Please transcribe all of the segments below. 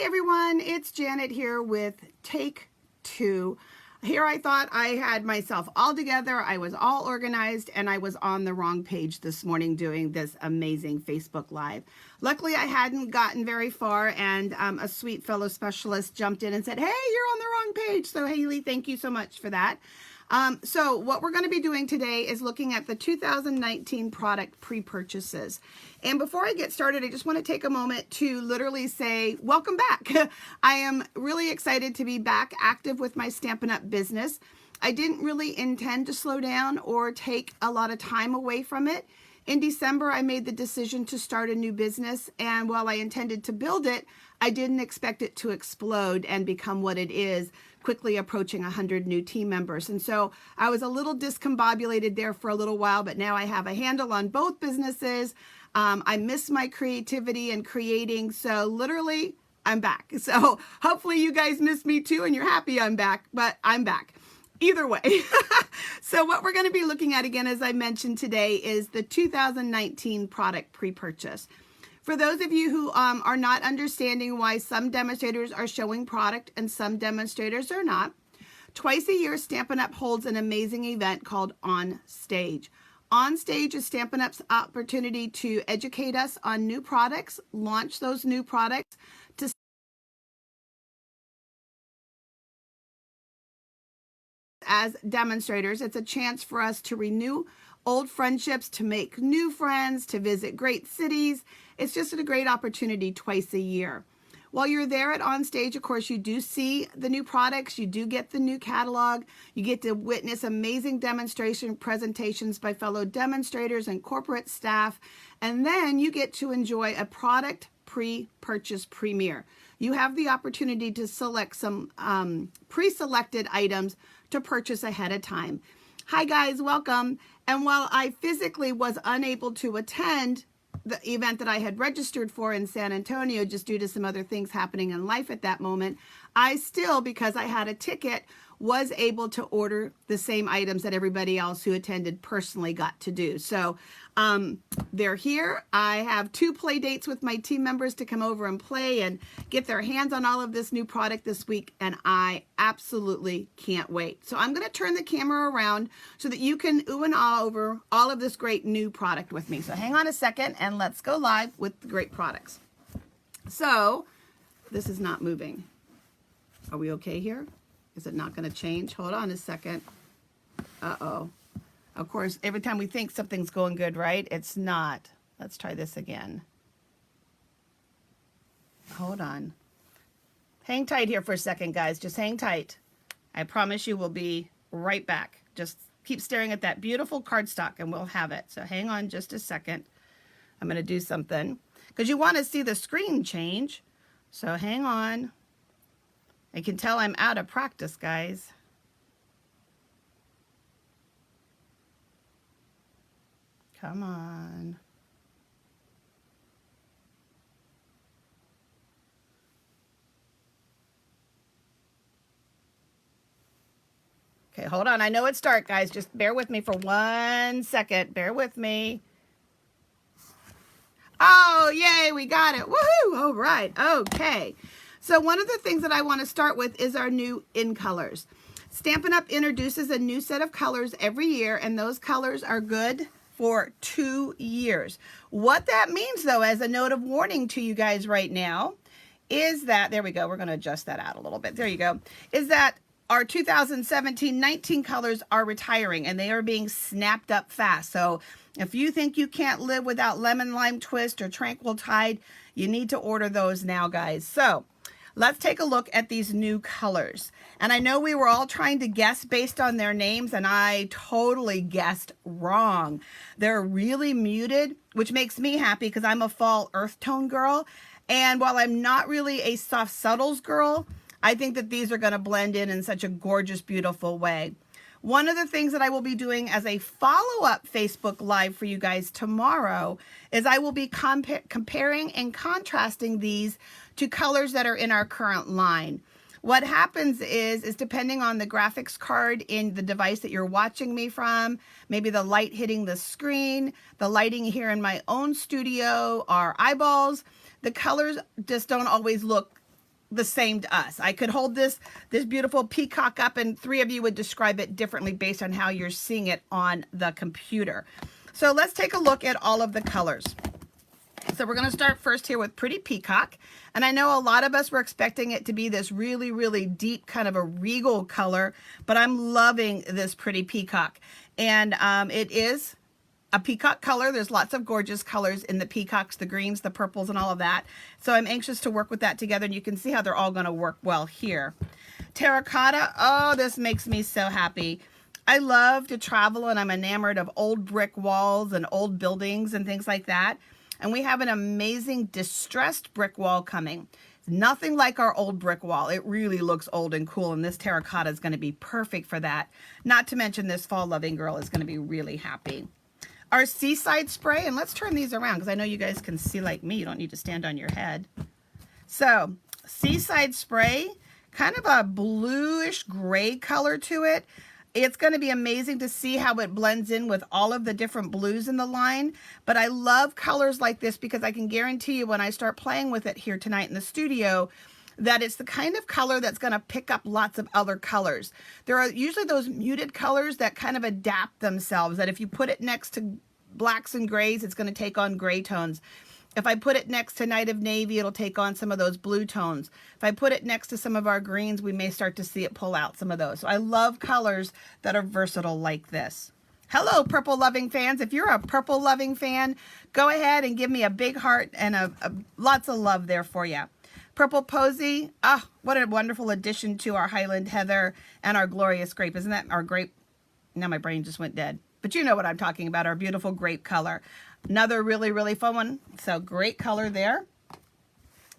everyone, it's Janet here with Take Two. Here I thought I had myself all together, I was all organized, and I was on the wrong page this morning doing this amazing Facebook Live. Luckily, I hadn't gotten very far, and a sweet fellow specialist jumped in and said, hey, you're on the wrong page. So Haley, thank you so much for that. So what we're going to be doing today is looking at the 2019 product pre-purchases. And before I get started, I just want to take a moment to literally say, welcome back. I am really excited to be back active with my Stampin' Up! Business. I didn't really intend to slow down or take a lot of time away from it. In December, I made the decision to start a new business, and while I intended to build it, I didn't expect it to explode and become what it is, quickly approaching 100 new team members. And so I was a little discombobulated there for a little while, but now I have a handle on both businesses. I miss my creativity and creating, so literally, I'm back. So hopefully you guys miss me too, and you're happy I'm back, but I'm back. Either way. So what we're going to be looking at again, as I mentioned today, is the 2019 product pre-purchase. For those of you who are not understanding why some demonstrators are showing product and some demonstrators are not, twice a year Stampin' Up! Holds an amazing event called On Stage. On Stage is Stampin' Up's opportunity to educate us on new products, launch those new products, to as demonstrators. It's a chance for us to renew old friendships, to make new friends, to visit great cities. It's just a great opportunity twice a year. While you're there at On Stage, of course, you do see the new products, you do get the new catalog, you get to witness amazing demonstration presentations by fellow demonstrators and corporate staff, and then you get to enjoy a product pre-purchase premiere. You have the opportunity to select some pre-selected items to purchase ahead of time. Hi guys, welcome. And while I physically was unable to attend the event that I had registered for in San Antonio just due to some other things happening in life at that moment, I still, because I had a ticket, was able to order the same items that everybody else who attended personally got to do. So they're here. I have 2 play dates with my team members to come over and play and get their hands on all of this new product this week, and I absolutely can't wait. So I'm going to turn the camera around so that you can ooh and ah over all of this great new product with me. So hang on a second and let's go live with the great products. So this is not moving. Are we okay here? Is it not going to change? Hold on a second. Uh-oh. Of course, every time we think something's going good, right? It's not. Let's try this again. Hold on. Hang tight here for a second, guys. Just hang tight. I promise you we'll be right back. Just keep staring at that beautiful cardstock and we'll have it. So hang on just a second. I'm going to do something because you want to see the screen change. So hang on. I can tell I'm out of practice, guys. Come on. Okay, hold on. I know it's dark, guys. Just bear with me for 1 second. Bear with me. Oh, yay, we got it. Woohoo! All right. Okay. So one of the things that I want to start with is our new in colors. Stampin' Up! Introduces a new set of colors every year, and those colors are good for 2 years. What that means, though, as a note of warning to you guys right now, is that, there we go, we're going to adjust that out a little bit. There you go. Is that our 2017-19 colors are retiring, and they are being snapped up fast. So if you think you can't live without Lemon Lime Twist or Tranquil Tide, you need to order those now, guys. So let's take a look at these new colors. And I know we were all trying to guess based on their names, and I totally guessed wrong. They're really muted, which makes me happy because I'm a fall earth tone girl. And while I'm not really a soft subtles girl, I think that these are going to blend in such a gorgeous, beautiful way. One of the things that I will be doing as a follow-up Facebook Live for you guys tomorrow is I will be comparing and contrasting these to colors that are in our current line. What happens is depending on the graphics card in the device that you're watching me from, maybe the light hitting the screen, the lighting here in my own studio, our eyeballs, the colors just don't always look the same to us. I could hold this beautiful peacock up and 3 of you would describe it differently based on how you're seeing it on the computer. So let's take a look at all of the colors. So we're going to start first here with Pretty Peacock. And I know a lot of us were expecting it to be this really, really deep kind of a regal color, but I'm loving this Pretty Peacock. And it is a peacock color. There's lots of gorgeous colors in the peacocks, the greens, the purples, and all of that. So I'm anxious to work with that together, and you can see how they're all going to work well here. Terracotta, oh, this makes me so happy. I love to travel, and I'm enamored of old brick walls and old buildings and things like that. And we have an amazing distressed brick wall coming. Nothing like our old brick wall. It really looks old and cool, and this terracotta is going to be perfect for that. Not to mention this fall-loving girl is going to be really happy. Our Seaside Spray, and let's turn these around because I know you guys can see like me. You don't need to stand on your head. So, Seaside Spray, kind of a bluish gray color to it. It's going to be amazing to see how it blends in with all of the different blues in the line. But I love colors like this because I can guarantee you when I start playing with it here tonight in the studio, that it's the kind of color that's going to pick up lots of other colors. There are usually those muted colors that kind of adapt themselves, that if you put it next to blacks and grays, it's going to take on gray tones. If I put it next to Night of Navy, it'll take on some of those blue tones. If I put it next to some of our greens, we may start to see it pull out some of those. So I love colors that are versatile like this. Hello, purple loving fans. If you're a purple loving fan, go ahead and give me a big heart and lots of love there for you. Purple Posy, ah, what a wonderful addition to our Highland Heather and our Glorious Grape. Isn't that our grape? Now my brain just went dead. But you know what I'm talking about, our beautiful grape color. Another really, really fun one. So great color there.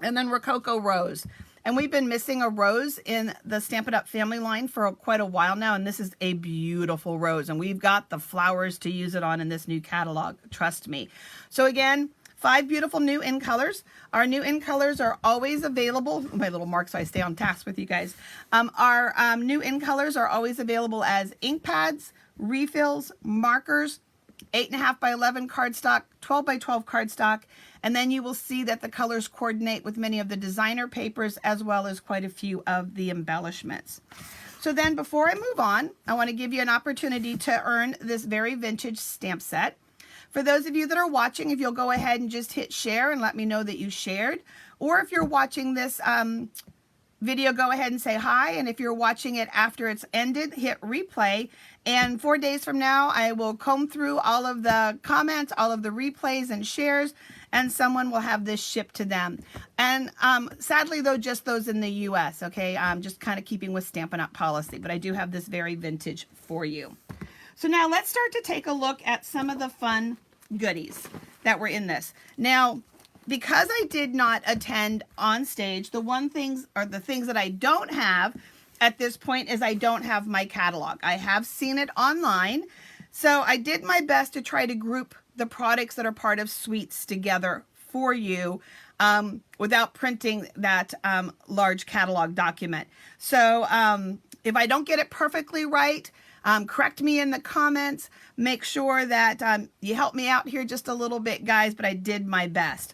And then Rococo Rose. And we've been missing a rose in the Stampin' Up! Family line for quite a while now. And this is a beautiful rose. And we've got the flowers to use it on in this new catalog. Trust me. So again, 5 beautiful new in colors. Our new in colors are always available. My little mark so I stay on task with you guys. Our new in colors are always available as ink pads, refills, markers, 8.5 by 11 cardstock, 12 by 12 cardstock, and then you will see that the colors coordinate with many of the designer papers as well as quite a few of the embellishments. So then before I move on, I want to give you an opportunity to earn this very vintage stamp set. For those of you that are watching, if you'll go ahead and just hit share and let me know that you shared, or if you're watching this video, go ahead and say hi, and if you're watching it after it's ended, hit replay, and 4 days from now, I will comb through all of the comments, all of the replays and shares, and someone will have this shipped to them. And sadly, though, just those in the U.S., okay? I'm just kind of keeping with Stampin' Up! Policy, but I do have this very vintage for you. So now let's start to take a look at some of the fun goodies that were in this. Now, because I did not attend on stage, the things that I don't have at this point is I don't have my catalog. I have seen it online. So I did my best to try to group the products that are part of suites together for you without printing that large catalog document. So if I don't get it perfectly right, correct me in the comments. Make sure that you help me out here just a little bit, guys, but I did my best.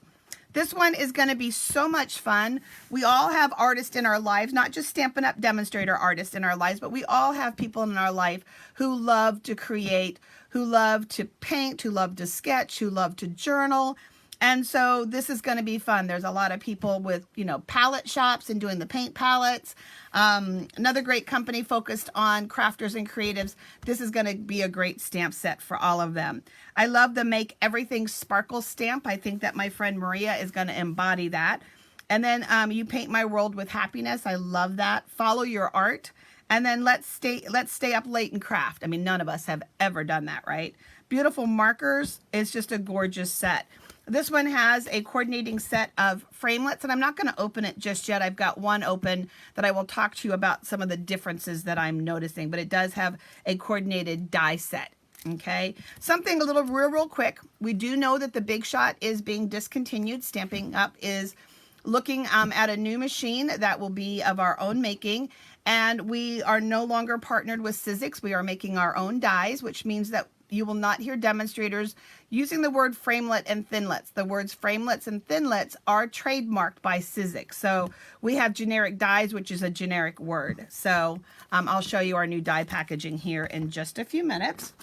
This one is going to be so much fun. We all have artists in our lives, not just Stampin' Up! Demonstrator artists in our lives, but we all have people in our life who love to create, who love to paint, who love to sketch, who love to journal. And so this is going to be fun. There's a lot of people with, you know, palette shops and doing the paint palettes. Another great company focused on crafters and creatives. This is going to be a great stamp set for all of them. I love the Make Everything Sparkle stamp. I think that my friend Maria is going to embody that. And then You Paint My World with Happiness. I love that. Follow Your Art. And then let's stay up late and craft. I mean, none of us have ever done that, right? Beautiful Markers is just a gorgeous set. This one has a coordinating set of framelits, and I'm not going to open it just yet. I've got one open that I will talk to you about some of the differences that I'm noticing, but it does have a coordinated die set. Okay, something a little real quick. We do know that the Big Shot is being discontinued. Stampin' Up! Is looking at a new machine that will be of our own making, and we are no longer partnered with Sizzix. We are making our own dies, which means that you will not hear demonstrators using the word framelit and thinlets. The words framelets and thinlets are trademarked by Sizzix. So we have generic dies, which is a generic word. So I'll show you our new die packaging here in just a few minutes.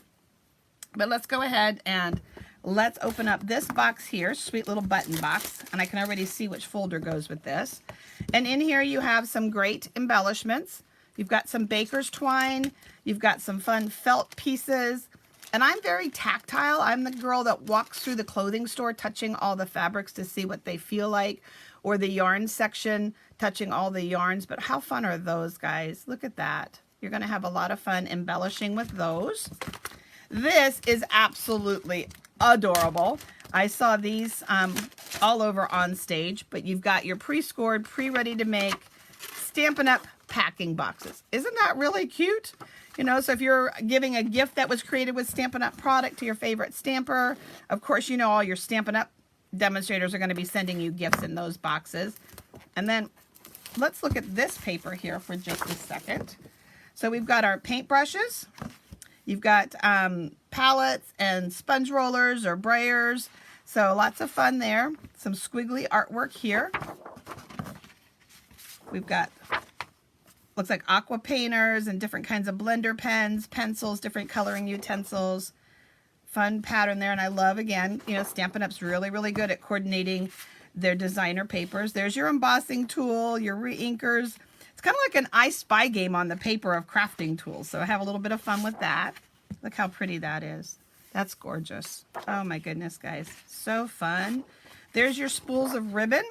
But let's go ahead and let's open up this box here, sweet little button box, and I can already see which folder goes with this. And in here you have some great embellishments. You've got some baker's twine, you've got some fun felt pieces, and I'm very tactile. I'm the girl that walks through the clothing store touching all the fabrics to see what they feel like, or the yarn section touching all the yarns. But how fun are those, guys? Look at that. You're going to have a lot of fun embellishing with those. This is absolutely adorable. I saw these all over on stage, but you've got your pre-scored, pre-ready to make Stampin' Up! Packing boxes. Isn't that really cute? You know, so if you're giving a gift that was created with Stampin' Up! Product to your favorite stamper, of course, you know all your Stampin' Up! Demonstrators are going to be sending you gifts in those boxes. And then let's look at this paper here for just a second. So we've got our paintbrushes. You've got palettes and sponge rollers or brayers. So lots of fun there. Some squiggly artwork here. We've got, looks like aqua painters and different kinds of blender pens, pencils, different coloring utensils. Fun pattern there. And I love, again, you know, Stampin' Up's really, really good at coordinating their designer papers. There's your embossing tool, your re-inkers. It's kind of like an I Spy game on the paper of crafting tools. So I have a little bit of fun with that. Look how pretty that is. That's gorgeous. Oh my goodness, guys. So fun. There's your spools of ribbon.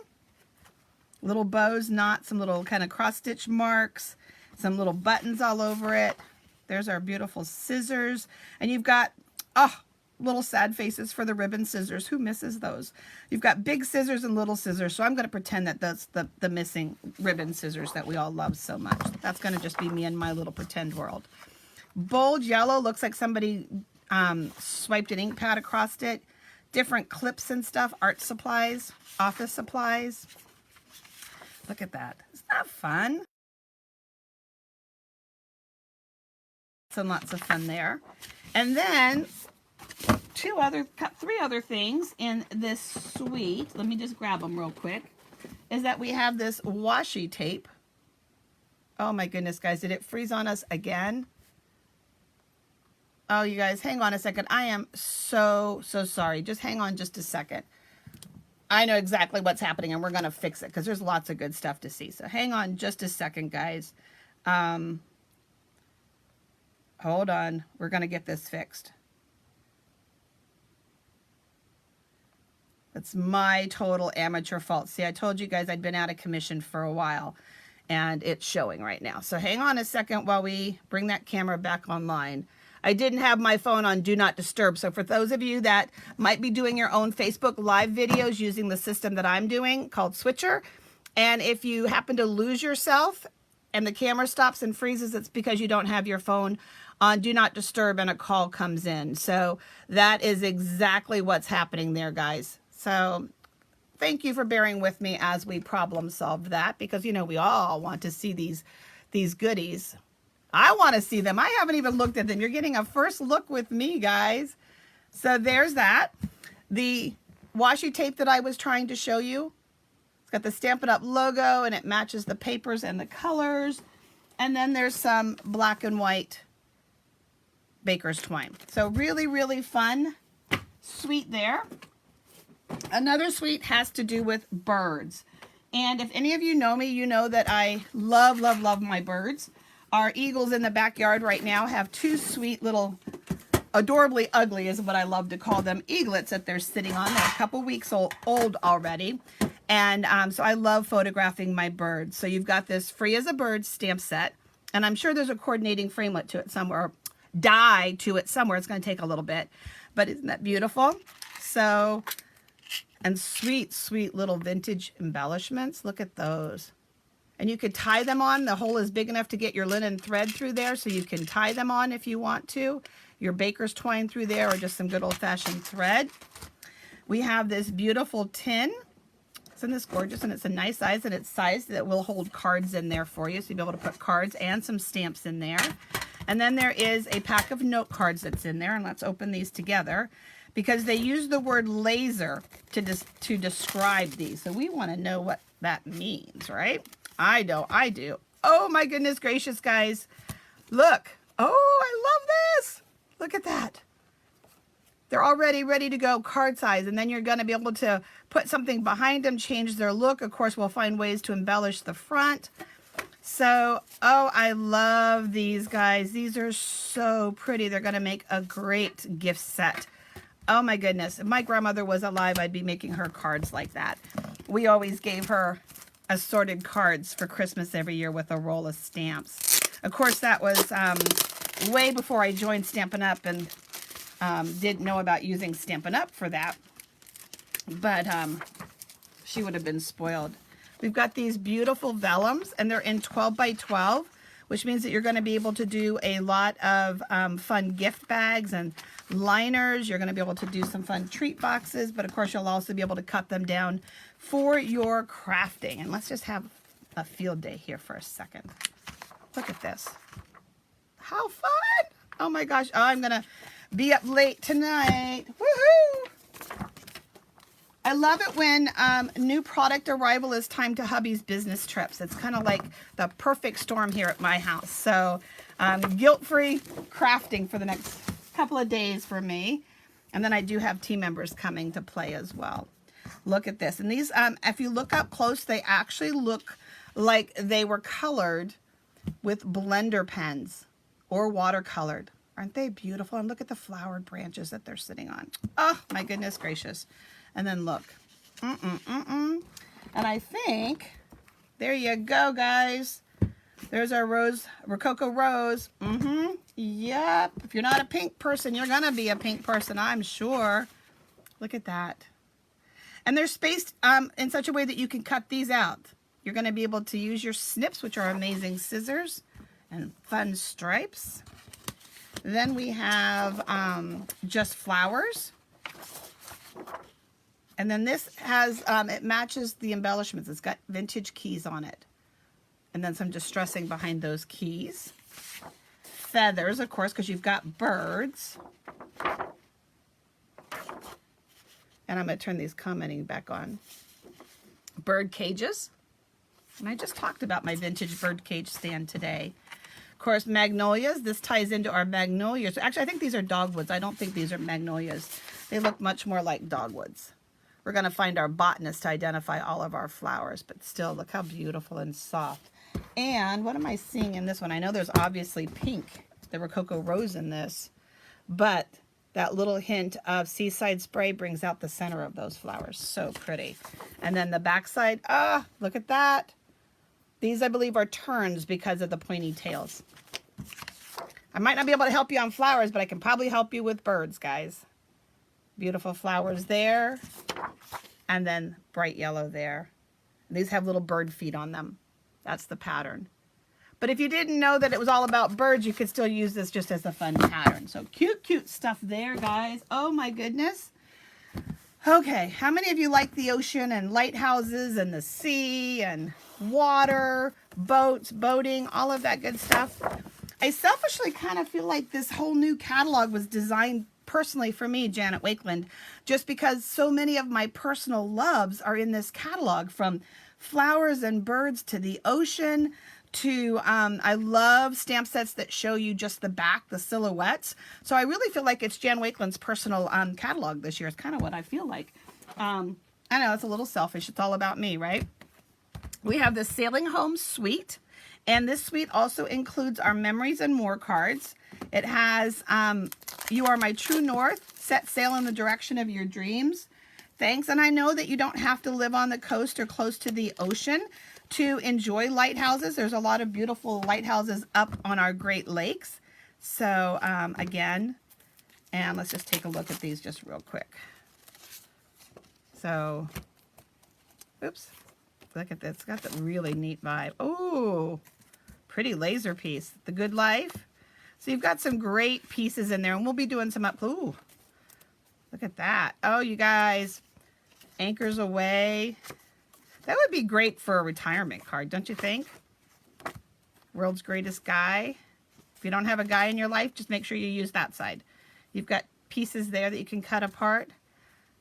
Little bows, knots, some little kind of cross-stitch marks, some little buttons all over it. There's our beautiful scissors. And you've got, oh, little sad faces for the ribbon scissors. Who misses those? You've got big scissors and little scissors. So I'm going to pretend that that's the missing ribbon scissors that we all love so much. That's going to just be me in my little pretend world. Bold yellow, looks like somebody swiped an ink pad across it. Different clips and stuff, art supplies, office supplies. Look at that. Isn't that fun? Lots of fun there. And then three other things in this suite. Let me just grab them real quick. Is that we have this washi tape. Oh my goodness, guys, did it freeze on us again? Oh, you guys, hang on a second. I am so sorry. Just hang on just a second. I know exactly what's happening, and we're going to fix it because there's lots of good stuff to see. So hang on just a second, guys. Hold on. We're going to get this fixed. That's my total amateur fault. See, I told you guys I'd been out of commission for a while, and it's showing right now. So hang on a second while we bring that camera back online. I didn't have my phone on Do Not Disturb. So for those of you that might be doing your own Facebook Live videos using the system that I'm doing called Switcher, and if you happen to lose yourself and the camera stops and freezes, it's because you don't have your phone on Do Not Disturb and a call comes in. So that is exactly what's happening there, guys. So thank you for bearing with me as we problem solved that, because, you know, we all want to see these goodies. I want to see them. I haven't even looked at them. You're getting a first look with me, guys. So there's that. The washi tape that I was trying to show you. It's got the Stampin' Up! Logo, and it matches the papers and the colors. And then there's some black and white baker's twine. So really, really fun suite there. Another suite has to do with birds. And if any of you know me, you know that I love, love, love my birds. Our eagles in the backyard right now have two sweet little, adorably ugly is what I love to call them, eaglets that they're sitting on. They're a couple weeks old already. And so I love photographing my birds. So you've got this Free as a Bird stamp set. And I'm sure there's a coordinating framelit to it somewhere, or die to it somewhere. It's going to take a little bit. But isn't that beautiful? So, and sweet, sweet little vintage embellishments. Look at those. And you could tie them on. The hole is big enough to get your linen thread through there, so you can tie them on if you want to. Your baker's twine through there, or just some good old-fashioned thread. We have this beautiful tin. Isn't this gorgeous? And it's a nice size, and it's sized that will hold cards in there for you, so you'll be able to put cards and some stamps in there. And then there is a pack of note cards that's in there, and let's open these together because they use the word laser to describe these. So we want to know what that means, right? I know, I do. Oh my goodness gracious, guys. Look. Oh, I love this. Look at that. They're already ready to go card size, and then you're going to be able to put something behind them, change their look. Of course, we'll find ways to embellish the front. So, oh, I love these, guys. These are so pretty. They're going to make a great gift set. Oh my goodness. If my grandmother was alive, I'd be making her cards like that. We always gave her assorted cards for Christmas every year with a roll of stamps. Of course, that was way before I joined Stampin' Up! And didn't know about using Stampin' Up! For that. But she would have been spoiled. We've got these beautiful vellums, and they're in 12 by 12, which means that you're going to be able to do a lot of fun gift bags and liners. You're going to be able to do some fun treat boxes, but of course you'll also be able to cut them down for your crafting. And let's just have a field day here for a second. Look at this. How fun! Oh my gosh. Oh, I'm going to be up late tonight. Woohoo! I love it when new product arrival is timed to hubby's business trips. It's kind of like the perfect storm here at my house. So guilt-free crafting for the next couple of days for me. And then I do have team members coming to play as well. Look at this. And these, if you look up close, they actually look like they were colored with blender pens or watercolored. Aren't they beautiful? And look at the flowered branches that they're sitting on. Oh, my goodness gracious. And then look. And I think, there you go, guys. There's our rose, Rococo Rose. Yep. If you're not a pink person, you're going to be a pink person, I'm sure. Look at that. And they're spaced in such a way that you can cut these out. You're going to be able to use your snips, which are amazing scissors, and fun stripes. Then we have just flowers. And then this has, it matches the embellishments. It's got vintage keys on it. And then some distressing behind those keys. Feathers, of course, because you've got birds. And I'm going to turn these commenting back on. Bird cages. And I just talked about my vintage bird cage stand today. Of course, magnolias. This ties into our magnolias. Actually, I think these are dogwoods. I don't think these are magnolias. They look much more like dogwoods. We're going to find our botanist to identify all of our flowers, but still, look how beautiful and soft. And what am I seeing in this one? I know there's obviously pink, the Rococo Rose in this, but that little hint of Seaside Spray brings out the center of those flowers. So pretty. And then the backside, look at that. These, I believe, are terns because of the pointy tails. I might not be able to help you on flowers, but I can probably help you with birds, guys. Beautiful flowers there. And then bright yellow there. These have little bird feet on them. That's the pattern. But if you didn't know that it was all about birds, you could still use this just as a fun pattern. So cute, cute stuff there, guys. Oh my goodness. Okay, how many of you like the ocean and lighthouses and the sea and water, boats, boating, all of that good stuff? I selfishly kind of feel like this whole new catalog was designed personally for me, Janet Wakeland, just because so many of my personal loves are in this catalog, from flowers and birds to the ocean to, I love stamp sets that show you just the back, the silhouettes. So I really feel like it's Jan Wakeland's personal catalog this year. It's kind of what I feel like. I know it's a little selfish. It's all about me, right? We have the Sailing Home Suite. And this suite also includes our Memories and More cards. It has You Are My True North, Set Sail in the Direction of Your Dreams. Thanks. And I know that you don't have to live on the coast or close to the ocean to enjoy lighthouses. There's a lot of beautiful lighthouses up on our Great Lakes. So again, and let's just take a look at these just real quick. So, oops, look at this. It's got the really neat vibe. Oh, pretty laser piece. The Good Life. So you've got some great pieces in there, and we'll be doing some up. Ooh, look at that. Oh, you guys, Anchors Away. That would be great for a retirement card, don't you think? World's Greatest Guy. If you don't have a guy in your life, just make sure you use that side. You've got pieces there that you can cut apart.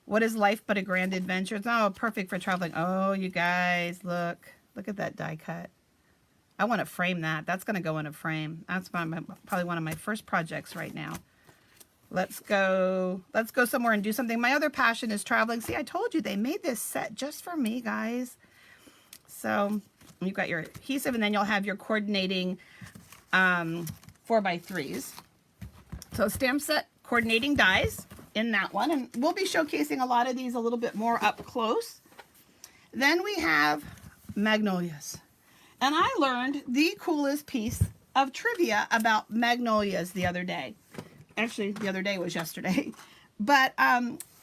What is life but a grand adventure? It's perfect for traveling. Oh, you guys, look at that die cut. I want to frame that. That's going to go in a frame. That's probably one of my first projects right now. Let's go somewhere and do something. My other passion is traveling. See, I told you they made this set just for me, guys. So you've got your adhesive, and then you'll have your coordinating 4x3s. So stamp set coordinating dies in that one, and we'll be showcasing a lot of these a little bit more up close. Then we have magnolias. And I learned the coolest piece of trivia about magnolias the other day. Actually, the other day was yesterday. But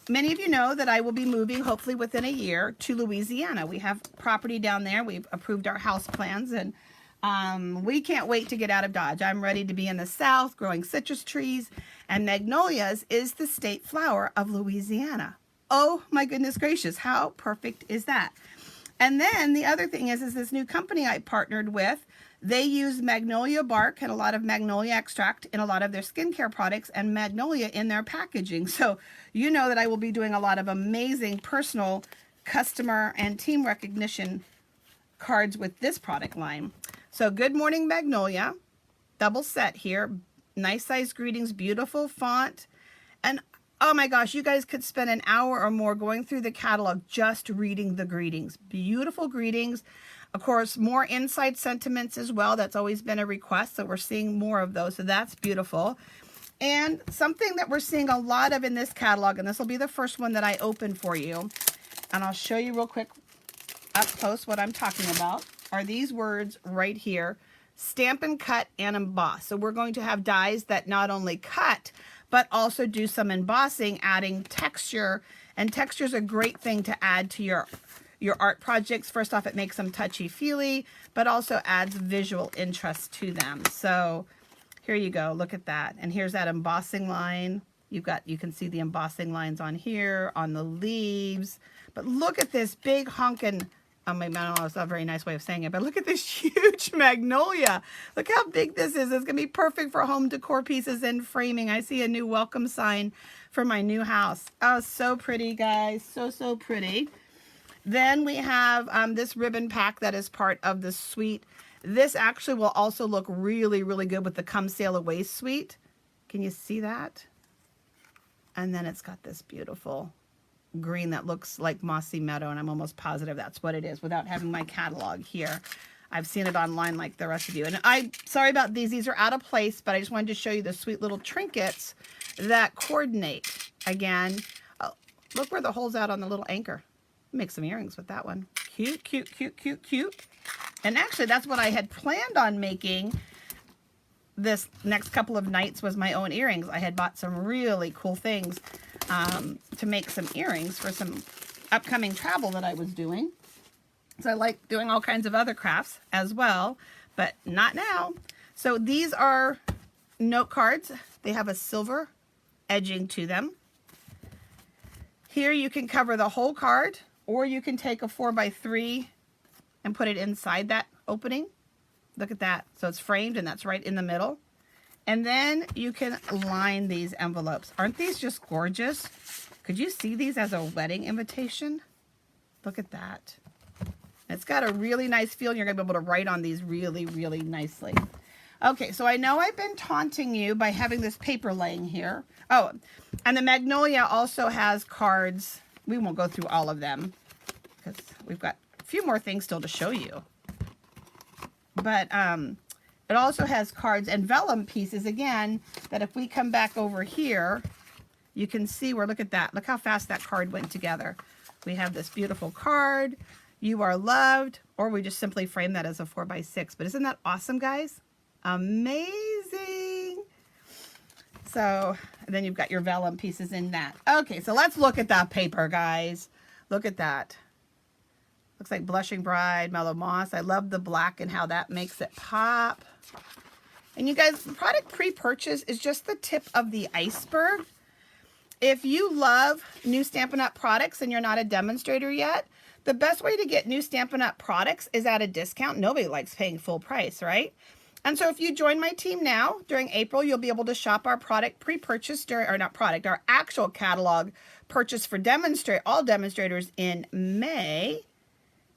many of you know that I will be moving, hopefully within a year, to Louisiana. We have property down there. We've approved our house plans, and we can't wait to get out of Dodge. I'm ready to be in the South, growing citrus trees, and magnolias is the state flower of Louisiana. Oh my goodness gracious, how perfect is that? And then the other thing is this new company I partnered with, they use magnolia bark and a lot of magnolia extract in a lot of their skincare products and magnolia in their packaging. So you know that I will be doing a lot of amazing personal customer and team recognition cards with this product line. So Good Morning Magnolia, double set here, nice size greetings, beautiful font, and oh my gosh, you guys could spend an hour or more going through the catalog just reading the greetings. Beautiful greetings. Of course, more inside sentiments as well. That's always been a request, so we're seeing more of those, so that's beautiful. And something that we're seeing a lot of in this catalog, and this will be the first one that I open for you, and I'll show you real quick up close what I'm talking about, are these words right here, stamp and cut and emboss. So we're going to have dies that not only cut, but also do some embossing, adding texture. And texture is a great thing to add to your art projects. First off, it makes them touchy-feely, but also adds visual interest to them. So here you go, look at that. And here's that embossing line. You can see the embossing lines on here, on the leaves. But look at this big honkin', I don't know, it's not a very nice way of saying it, but look at this huge magnolia. Look how big this is. It's going to be perfect for home decor pieces and framing. I see a new welcome sign for my new house. Oh, so pretty, guys. So, so pretty. Then we have this ribbon pack that is part of the suite. This actually will also look really, really good with the Come Sail Away suite. Can you see that? And then it's got this beautiful green that looks like mossy meadow, and I'm almost positive that's what it is without having my catalog here. I've seen it online like the rest of you. And I'm sorry about these. These are out of place, but I just wanted to show you the sweet little trinkets that coordinate. Again, oh, look where the hole's out on the little anchor. Make some earrings with that one. Cute, cute, cute, cute, cute. And actually, that's what I had planned on making this next couple of nights was my own earrings. I had bought some really cool things to make some earrings for some upcoming travel that I was doing. So I like doing all kinds of other crafts as well, but not now. So these are note cards. They have a silver edging to them. Here you can cover the whole card, or you can take a 4x3 and put it inside that opening. Look at that. So it's framed and that's right in the middle. And then you can line these envelopes. Aren't these just gorgeous? Could you see these as a wedding invitation? Look at that. It's got a really nice feel. You're going to be able to write on these really, really nicely. Okay, so I know I've been taunting you by having this paper laying here. Oh, and the Magnolia also has cards. We won't go through all of them because we've got a few more things still to show you. But it also has cards and vellum pieces, again, that if we come back over here, you can see where, look at that. Look how fast that card went together. We have this beautiful card, You Are Loved, or we just simply frame that as a 4x6. But isn't that awesome, guys? Amazing. So, and then you've got your vellum pieces in that. Okay, so let's look at that paper, guys. Look at that. Looks like Blushing Bride, Mellow Moss. I love the black and how that makes it pop. And you guys, the product pre-purchase is just the tip of the iceberg. If you love new Stampin' Up! Products and you're not a demonstrator yet, the best way to get new Stampin' Up! Products is at a discount. Nobody likes paying full price, right? And so if you join my team now, during April, you'll be able to shop our product pre-purchase, or not product, our actual catalog purchase for all demonstrators in May.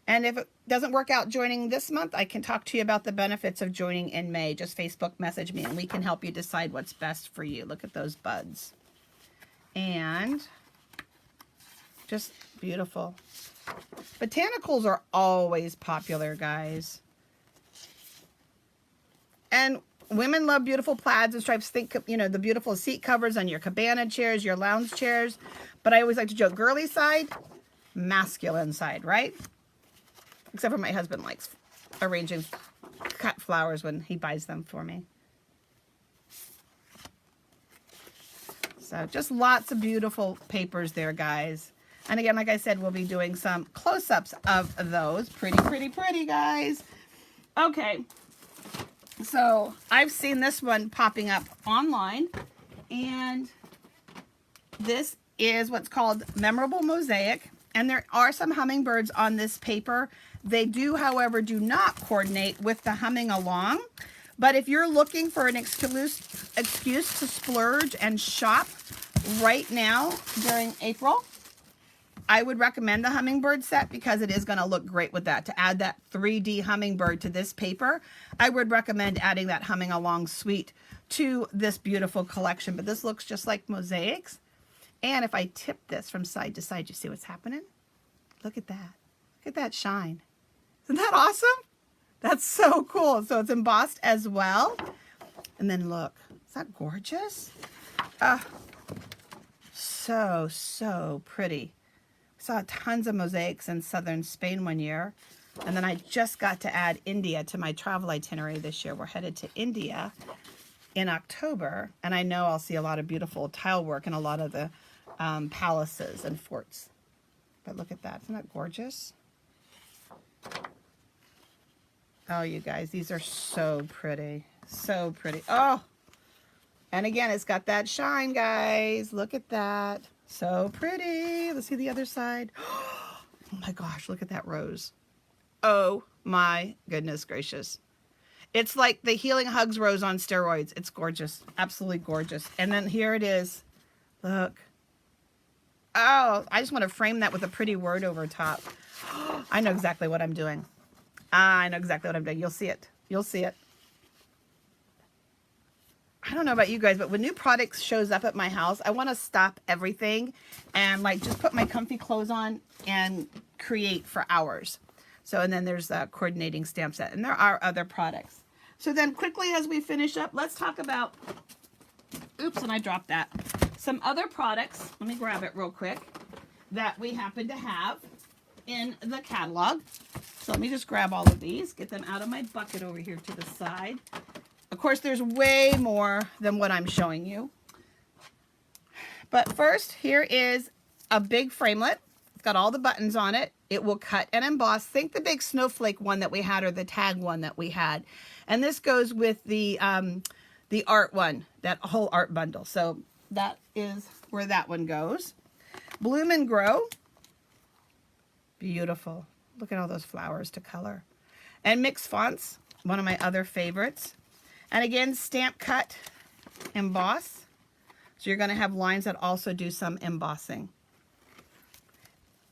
And if it doesn't work out joining this month, I can talk to you about the benefits of joining in May. Just Facebook message me and we can help you decide what's best for you. Look at those buds. And just beautiful. Botanicals are always popular, guys. And women love beautiful plaids and stripes. Think, you know, the beautiful seat covers on your cabana chairs, your lounge chairs. But I always like to joke, girly side, masculine side, right? Except for my husband likes arranging cut flowers when he buys them for me. So just lots of beautiful papers there, guys. And again, like I said, we'll be doing some close-ups of those. Pretty, pretty, pretty, guys. Okay. So I've seen this one popping up online. And this is what's called Memorable Mosaic. And there are some hummingbirds on this paper. They do, however, do not coordinate with the humming along. But if you're looking for an excuse to splurge and shop right now during April, I would recommend the hummingbird set because it is going to look great with that. To add that 3D hummingbird to this paper, I would recommend adding that humming along suite to this beautiful collection. But this looks just like mosaics. And if I tip this from side to side, you see what's happening? Look at that. Look at that shine. Isn't that awesome? That's so cool. So it's embossed as well. And then look, is that gorgeous? So pretty. Saw tons of mosaics in southern Spain one year. And then I just got to add India to my travel itinerary this year. We're headed to India in October. And I know I'll see a lot of beautiful tile work in a lot of the palaces and forts. But look at that. Isn't that gorgeous? Oh, you guys, these are so pretty. So pretty. Oh, and again, it's got that shine, guys. Look at that. So pretty. Let's see the other side. Oh my gosh, look at that rose. Oh my goodness gracious. It's like the Healing Hugs rose on steroids. It's gorgeous. Absolutely gorgeous. And then here it is. Look. Oh, I just want to frame that with a pretty word over top. I know exactly what I'm doing. I know exactly what I'm doing. You'll see it. You'll see it. I don't know about you guys, but when new products shows up at my house, I want to stop everything and like just put my comfy clothes on and create for hours. So, and then there's the coordinating stamp set, and there are other products. So then quickly as we finish up, let's talk about, oops, and I dropped that. Some other products, let me grab it real quick, that we happen to have in the catalog. So let me just grab all of these, get them out of my bucket over here to the side. Of course, there's way more than what I'm showing you. But first, here is a big framelit. It's got all the buttons on it. It will cut and emboss. Think the big snowflake one that we had or the tag one that we had. And this goes with the art one, that whole art bundle. So that is where that one goes. Bloom and Grow. Beautiful. Look at all those flowers to color. And Mix Fonts, one of my other favorites. And again, stamp cut, emboss. So you're going to have lines that also do some embossing.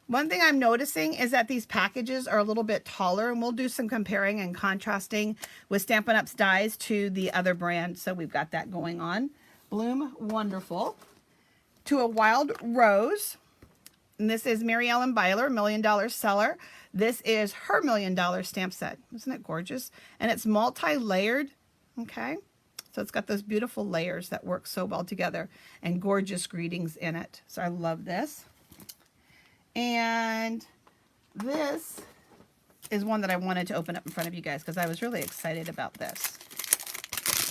One thing I'm noticing is that these packages are a little bit taller, and we'll do some comparing and contrasting with Stampin' Up's dies to the other brand. So we've got that going on. Bloom Wonderful. To a Wild Rose. And this is Mary Ellen Byler, $1 Million Seller. This is her $1 Million Stamp Set. Isn't it gorgeous? And it's multi-layered. Okay. So it's got those beautiful layers that work so well together and gorgeous greetings in it. So I love this. And this is one that I wanted to open up in front of you guys because I was really excited about this.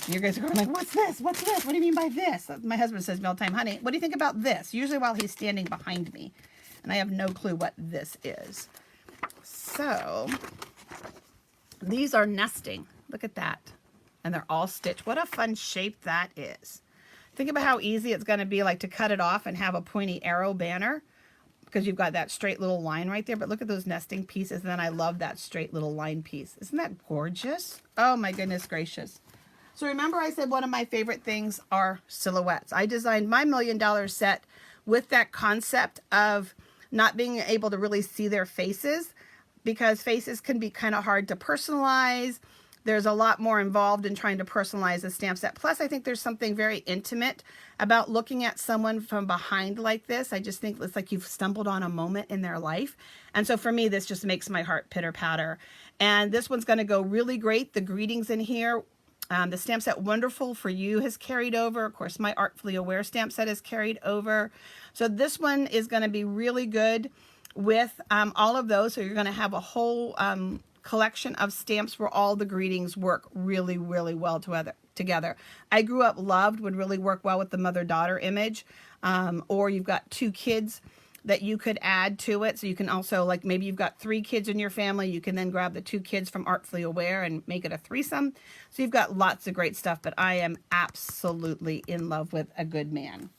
You guys are going like, what's this? What's this? What do you mean by this? My husband says, Mealtime Honey, what do you think about this? Usually while he's standing behind me. And I have no clue what this is. So these are nesting. Look at that. And they're all stitched. What a fun shape that is. Think about how easy it's going to be like to cut it off and have a pointy arrow banner. because you've got that straight little line right there. But look at those nesting pieces. And then I love that straight little line piece. Isn't that gorgeous? Oh my goodness gracious. So remember I said one of my favorite things are silhouettes. I designed my $1 million set with that concept of not being able to really see their faces, because faces can be kind of hard to personalize. There's a lot more involved in trying to personalize a stamp set. Plus, I think there's something very intimate about looking at someone from behind like this. I just think it's like you've stumbled on a moment in their life. And so for me, this just makes my heart pitter patter. And this one's going to go really great. The greetings in here. The stamp set Wonderful for You has carried over. Of course, my Artfully Aware stamp set has carried over. So this one is going to be really good with all of those. So you're going to have a whole collection of stamps where all the greetings work really, really well together. I Grew Up Loved would really work well with the mother-daughter image. Or you've got 2 kids that you could add to it. So you can also, like, maybe you've got 3 kids in your family. You can then grab the 2 kids from Artfully Aware and make it a threesome. So you've got lots of great stuff, but I am absolutely in love with A Good Man.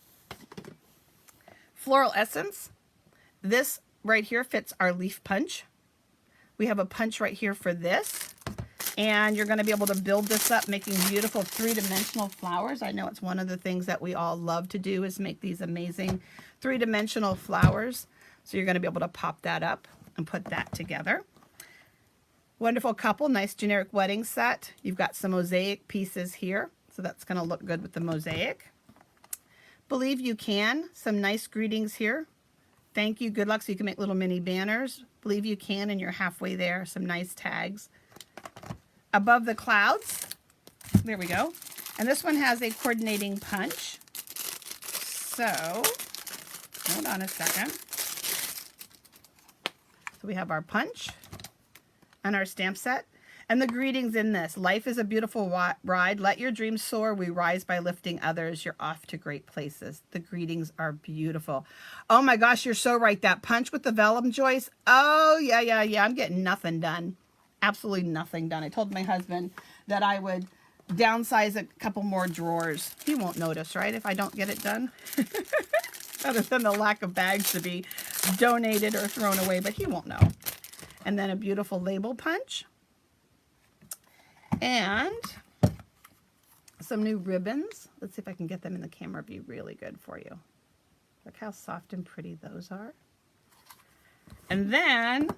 Floral Essence. This right here fits our leaf punch. We have a punch right here for this. And you're going to be able to build this up, making beautiful 3-dimensional flowers. I know it's one of the things that we all love to do is make these amazing 3-dimensional flowers. So you're going to be able to pop that up and put that together. Wonderful couple, nice generic wedding set. You've got some mosaic pieces here. So that's going to look good with the mosaic. Believe You Can, some nice greetings here. Thank you, good luck. So you can make little mini banners. Believe You Can, and you're halfway there. Some nice tags. Above the Clouds, there we go. And this one has a coordinating punch. So, hold on a second. So we have our punch and our stamp set. And the greetings in this. Life is a beautiful ride. Let your dreams soar. We rise by lifting others. You're off to great places. The greetings are beautiful. Oh my gosh, you're so right. That punch with the vellum joist. Oh, yeah. I'm getting nothing done. Absolutely nothing done. I told my husband that I would downsize a couple more drawers. He won't notice, right, if I don't get it done? Other than the lack of bags to be donated or thrown away, but he won't know. And then a beautiful label punch. And some new ribbons. Let's see if I can get them in the camera view really good for you. Look how soft and pretty those are. And then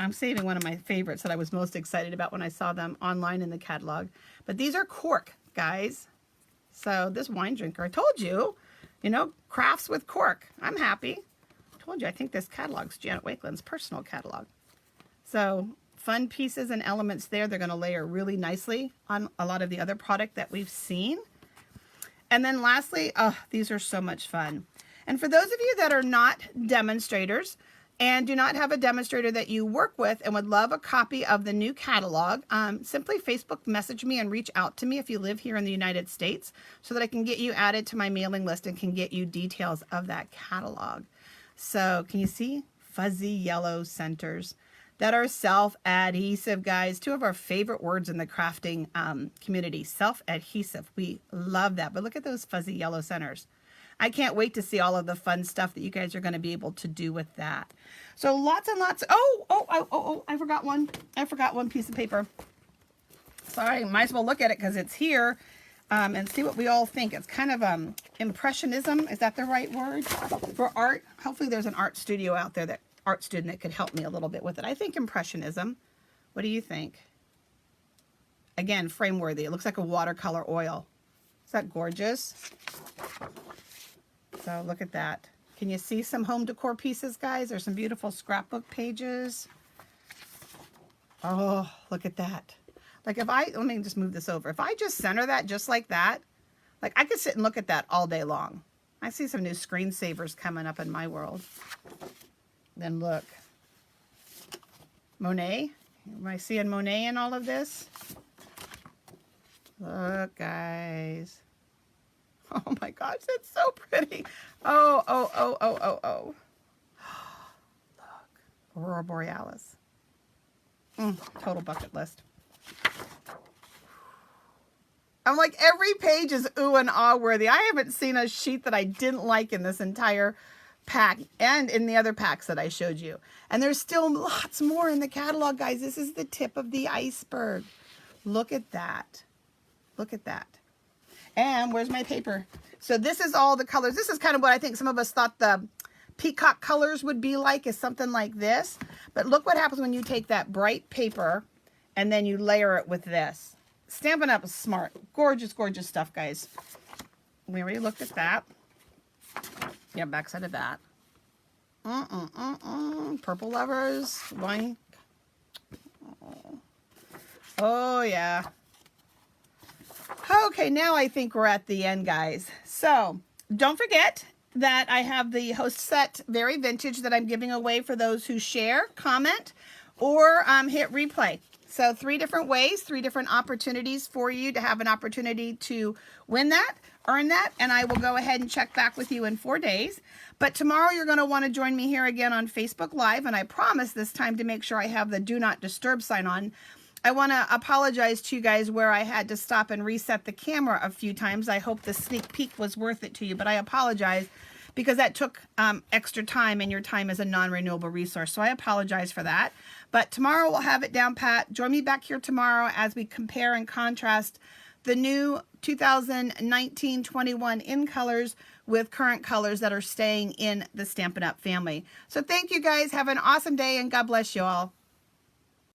I'm saving one of my favorites that I was most excited about when I saw them online in the catalog. But these are cork, guys. So this wine drinker, I told you, crafts with cork. I'm happy. I told you, I think this catalog's Janet Wakeland's personal catalog. So fun pieces and elements there. They're going to layer really nicely on a lot of the other product that we've seen. And then lastly, these are so much fun. And for those of you that are not demonstrators, and do not have a demonstrator that you work with and would love a copy of the new catalog, simply Facebook message me and reach out to me if you live here in the United States so that I can get you added to my mailing list and can get you details of that catalog. So can you see? Fuzzy yellow centers that are self-adhesive, guys. 2 of our favorite words in the crafting community, self-adhesive. We love that. But look at those fuzzy yellow centers. I can't wait to see all of the fun stuff that you guys are going to be able to do with that. So lots and lots. Oh, I forgot one. I forgot one piece of paper. Sorry, might as well look at it because it's here and see what we all think. It's kind of impressionism. Is that the right word for art? Hopefully there's an art studio out there, art student that could help me a little bit with it. I think impressionism. What do you think? Again, frame worthy. It looks like a watercolor oil. Is that gorgeous? So look at that. Can you see some home decor pieces, guys? There's some beautiful scrapbook pages. Oh, look at that. Like let me just move this over. If I just center that just like that, like I could sit and look at that all day long. I see some new screensavers coming up in my world. Then look. Monet. Am I seeing Monet in all of this? Look, guys. Oh my gosh, that's so pretty. Oh. Look, Aurora Borealis. Total bucket list. I'm like, every page is ooh and ah worthy. I haven't seen a sheet that I didn't like in this entire pack and in the other packs that I showed you. And there's still lots more in the catalog, guys. This is the tip of the iceberg. Look at that. Look at that. And where's my paper? So this is all the colors. This is kind of what I think some of us thought the peacock colors would be like, is something like this. But look what happens when you take that bright paper and then you layer it with this. Stampin' Up is smart. Gorgeous, gorgeous stuff, guys. We already looked at that. Yeah, backside of that. Purple lovers. One. Oh, yeah. Okay, now I think we're at the end, guys. So don't forget that I have the host set Very Vintage that I'm giving away for those who share, comment, or hit replay. So 3 different ways, 3 different opportunities for you to have an opportunity to win that, earn that, and I will go ahead and check back with you in 4 days. But tomorrow you're going to want to join me here again on Facebook Live, and I promise this time to make sure I have the Do Not Disturb sign on. I want to apologize to you guys where I had to stop and reset the camera a few times. I hope the sneak peek was worth it to you, but I apologize because that took extra time, and your time is a non-renewable resource. So I apologize for that. But tomorrow we'll have it down pat. Join me back here tomorrow as we compare and contrast the new 2019-21 in colors with current colors that are staying in the Stampin' Up! Family. So thank you guys. Have an awesome day, and God bless you all.